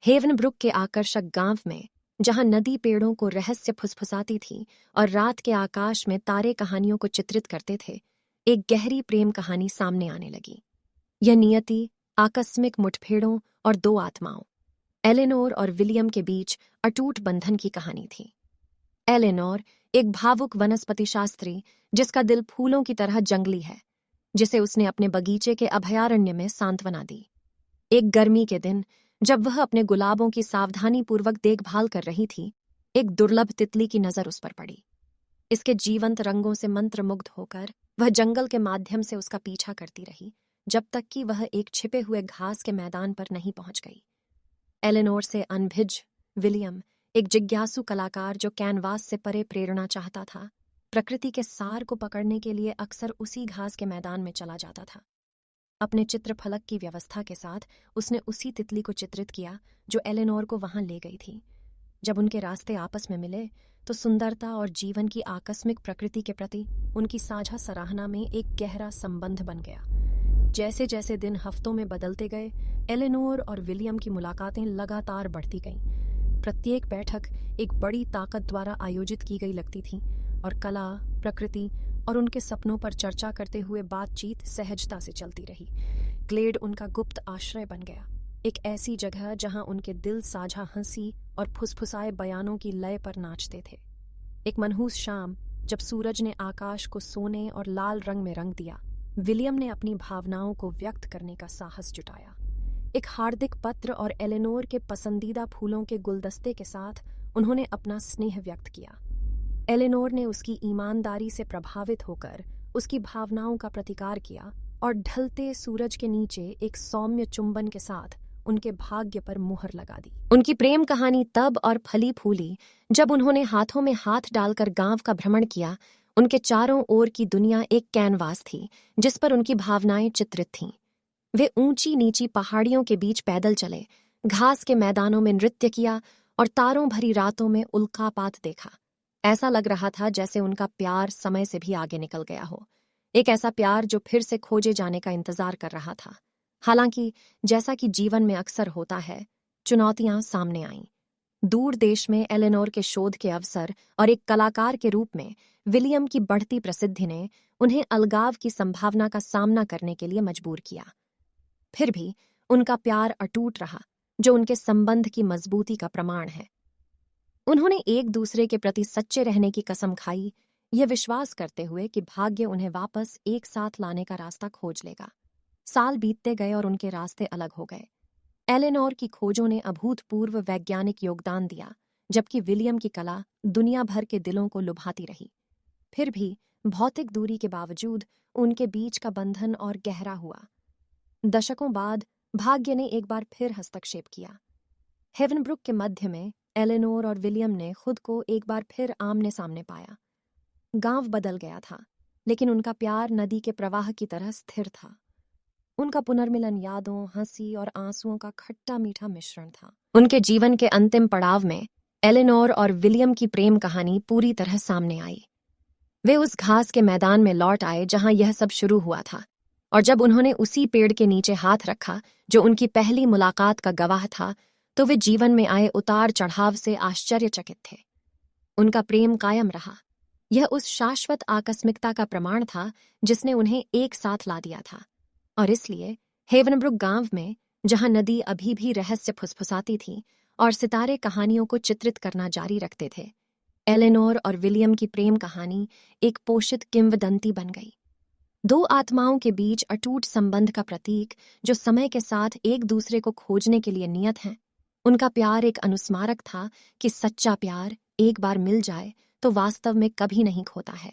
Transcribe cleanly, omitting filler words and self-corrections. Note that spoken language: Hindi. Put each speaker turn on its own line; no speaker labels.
हेवनब्रुक के आकर्षक गांव में, जहां नदी पेड़ों को रहस्य फुसफुसाती थी और रात के आकाश में तारे कहानियों को चित्रित करते थे, एक गहरी प्रेम कहानी सामने आने लगी। यह नियति, आकस्मिक मुठभेड़ों और दो आत्माओं, एलेनोर और विलियम के बीच अटूट बंधन की कहानी थी। एलेनोर एक भावुक वनस्पति शास्त्री जिसका दिल फूलों की तरह जंगली है, जिसे उसने अपने बगीचे के अभयारण्य में सांत्वना दी। एक गर्मी के दिन, जब वह अपने गुलाबों की सावधानीपूर्वक देखभाल कर रही थी, एक दुर्लभ तितली की नजर उस पर पड़ी। इसके जीवंत रंगों से मंत्रमुग्ध होकर वह जंगल के माध्यम से उसका पीछा करती रही, जब तक कि वह एक छिपे हुए घास के मैदान पर नहीं पहुंच गई। एलेनोर से अनभिज विलियम, एक जिज्ञासु कलाकार जो कैनवास से परे प्रेरणा चाहता था, प्रकृति के सार को पकड़ने के लिए अक्सर उसी घास के मैदान में चला जाता था। अपने चित्रफलक की व्यवस्था के साथ उसने उसी तितली को चित्रित किया जो एलेनोर को वहां ले गई थी। जब उनके रास्ते आपस में मिले तो सुंदरता और जीवन की आकस्मिक प्रकृति के प्रति उनकी साझा सराहना में एक गहरा संबंध बन गया। जैसे जैसे दिन हफ्तों में बदलते गए, एलेनोर और विलियम की मुलाकातें लगातार बढ़ती गईं। प्रत्येक बैठक एक बड़ी ताकत द्वारा आयोजित की गई लगती थी और कला, प्रकृति और उनके सपनों पर चर्चा करते हुए बातचीत सहजता से चलती रही। ग्लेड उनका गुप्त आश्रय बन गया, एक ऐसी जगह जहां उनके दिल साझा हंसी और फुसफुसाए बयानों की लय पर नाचते थे। एक मनहूस शाम, जब सूरज ने आकाश को सोने और लाल रंग में रंग दिया, विलियम ने अपनी भावनाओं को व्यक्त करने का साहस जुटाया। एक हार्दिक पत्र और एलेनोर के पसंदीदा फूलों के गुलदस्ते के साथ उन्होंने अपना स्नेह व्यक्त किया। एलेनोर ने उसकी ईमानदारी से प्रभावित होकर उसकी भावनाओं का प्रतिकार किया और ढलते सूरज के नीचे एक सौम्य चुंबन के साथ उनके भाग्य पर मुहर लगा दी। उनकी प्रेम कहानी तब और फली फूली जब उन्होंने हाथों में हाथ डालकर गांव का भ्रमण किया। उनके चारों ओर की दुनिया एक कैनवास थी जिस पर उनकी भावनाएं चित्रित थीं। वे ऊंची नीची पहाड़ियों के बीच पैदल चले, घास के मैदानों में नृत्य किया और तारों भरी रातों में उल्कापात देखा। ऐसा लग रहा था जैसे उनका प्यार समय से भी आगे निकल गया हो, एक ऐसा प्यार जो फिर से खोजे जाने का इंतजार कर रहा था। हालांकि जैसा कि जीवन में अक्सर होता है, चुनौतियां सामने आईं। दूर देश में एलेनोर के शोध के अवसर और एक कलाकार के रूप में विलियम की बढ़ती प्रसिद्धि ने उन्हें अलगाव की संभावना का सामना करने के लिए मजबूर किया। फिर भी उनका प्यार अटूट रहा, जो उनके संबंध की मजबूती का प्रमाण है। उन्होंने एक दूसरे के प्रति सच्चे रहने की कसम खाई, यह विश्वास करते हुए कि भाग्य उन्हें वापस एक साथ लाने का रास्ता खोज लेगा। साल बीतते गए और उनके रास्ते अलग हो गए। एलेनोर की खोजों ने अभूतपूर्व वैज्ञानिक योगदान दिया, जबकि विलियम की कला दुनिया भर के दिलों को लुभाती रही। फिर भी भौतिक दूरी के बावजूद उनके बीच का बंधन और गहरा हुआ। दशकों बाद भाग्य ने एक बार फिर हस्तक्षेप किया। हेवनब्रुक के मध्य में एलेनोर और विलियम ने खुद को एक बार फिर आमने सामने पाया। गांव बदल गया था, लेकिन उनका प्यार नदी के प्रवाह की तरह स्थिर था। उनका पुनर्मिलन यादों, हंसी और आंसुओं का खट्टा मीठा मिश्रण था। उनके जीवन के अंतिम पड़ाव में एलेनोर और विलियम की प्रेम कहानी पूरी तरह सामने आई। वे उस घास के मैदान में लौट आए जहां यह सब शुरू हुआ था, और जब उन्होंने उसी पेड़ के नीचे हाथ रखा जो उनकी पहली मुलाकात का गवाह था, तो वे जीवन में आए उतार चढ़ाव से आश्चर्यचकित थे। उनका प्रेम कायम रहा। यह उस शाश्वत आकस्मिकता का प्रमाण था जिसने उन्हें एक साथ ला दिया था। और इसलिए हेवनब्रुक गांव में, जहां नदी अभी भी रहस्य फुसफुसाती थी और सितारे कहानियों को चित्रित करना जारी रखते थे, एलेनोर और विलियम की प्रेम कहानी एक पोषित किंवदंती बन गई। दो आत्माओं के बीच अटूट संबंध का प्रतीक जो समय के साथ एक दूसरे को खोजने के लिए नियत हैं। उनका प्यार एक अनुस्मारक था कि सच्चा प्यार एक बार मिल जाए तो वास्तव में कभी नहीं खोता है।